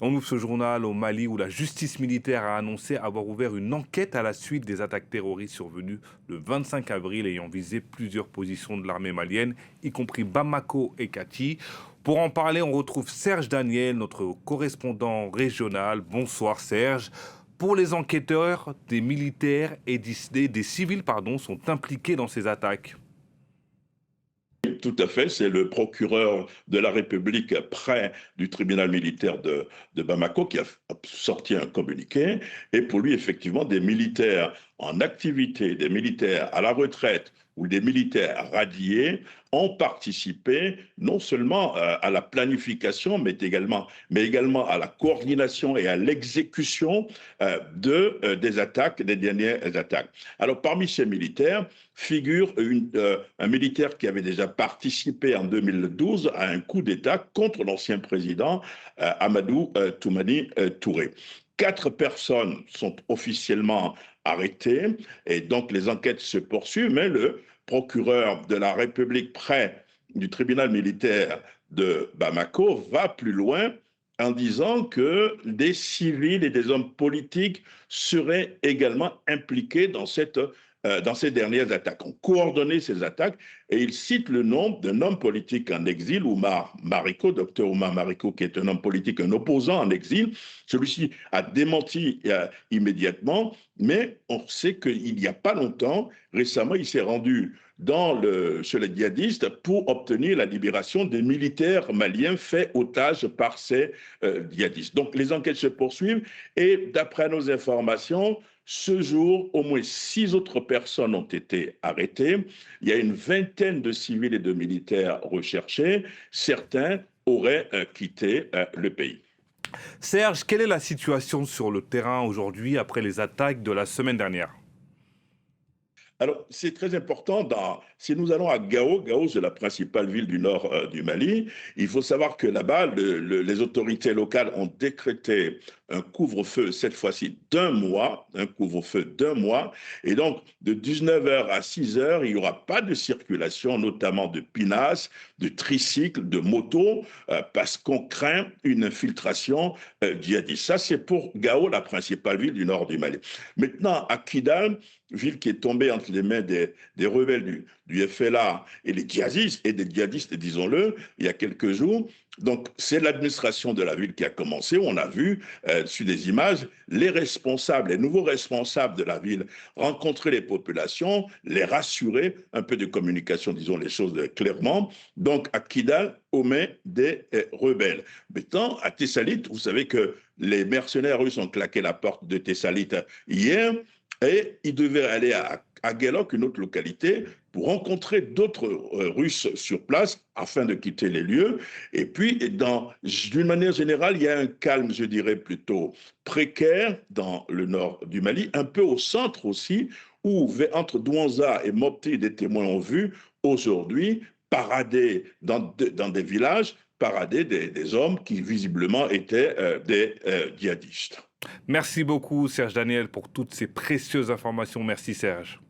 On ouvre ce journal au Mali où la justice militaire a annoncé avoir ouvert une enquête à la suite des attaques terroristes survenues le 25 avril ayant visé plusieurs positions de l'armée malienne, y compris Bamako et Kati. Pour en parler, on retrouve Serge Daniel, notre correspondant régional. Bonsoir Serge. Pour les enquêteurs, des militaires et des civils sont impliqués dans ces attaques. Tout à fait, c'est le procureur de la République près du tribunal militaire de Bamako qui a sorti un communiqué. Et pour lui, effectivement, des militaires en activité, des militaires à la retraite ou des militaires radiés ont participé non seulement à la planification, mais également à la coordination et à l'exécution des attaques, des dernières attaques. Alors, parmi ces militaires, figure un militaire qui avait déjà participé en 2012 à un coup d'État contre l'ancien président Amadou Toumani Touré. 4 personnes sont officiellement arrêtées et donc les enquêtes se poursuivent, mais le procureur de la République près du tribunal militaire de Bamako va plus loin en disant que des civils et des hommes politiques seraient également impliqués dans ces dernières attaques, ont coordonné ces attaques, et il cite le nom d'un homme politique en exil, Oumar Mariko, docteur Oumar Mariko, qui est un homme politique, un opposant en exil. Celui-ci a démenti immédiatement, mais on sait qu'il n'y a pas longtemps, récemment, il s'est rendu chez les djihadistes pour obtenir la libération des militaires maliens faits otages par ces djihadistes. Donc les enquêtes se poursuivent et d'après nos informations, ce jour, au moins 6 autres personnes ont été arrêtées. Il y a une vingtaine de civils et de militaires recherchés. Certains auraient quitté le pays. Serge, quelle est la situation sur le terrain aujourd'hui après les attaques de la semaine dernière? Alors, c'est très important. Si nous allons à Gao, Gao, c'est la principale ville du nord du Mali, il faut savoir que là-bas, les autorités locales ont décrété un couvre-feu, cette fois-ci d'un mois, un couvre-feu d'un mois. Et donc, de 19 heures à 6 heures, il n'y aura pas de circulation, notamment de pinasses, de tricycles, de motos, parce qu'on craint une infiltration djihadiste. Ça, c'est pour Gao, la principale ville du nord du Mali. Maintenant, à Kidal, ville qui est tombée entre les mains des rebelles du FLA et les djihadistes, et des djihadistes, disons-le, il y a quelques jours. Donc, c'est l'administration de la ville qui a commencé. On a vu sur des images les responsables, les nouveaux responsables de la ville rencontrer les populations, les rassurer, un peu de communication, disons les choses clairement. Donc, à Kidal, aux mains des rebelles. Maintenant, à Tessalit, vous savez que les mercenaires russes ont claqué la porte de Tessalit hier. Et il devait aller à Gelok, une autre localité, pour rencontrer d'autres Russes sur place afin de quitter les lieux. Et puis, d'une manière générale, il y a un calme, je dirais, plutôt précaire dans le nord du Mali, un peu au centre aussi, où entre Douanza et Mopti, des témoins ont vu aujourd'hui parader dans des villages, parader des hommes qui visiblement étaient des djihadistes. Merci beaucoup Serge Daniel pour toutes ces précieuses informations. Merci Serge.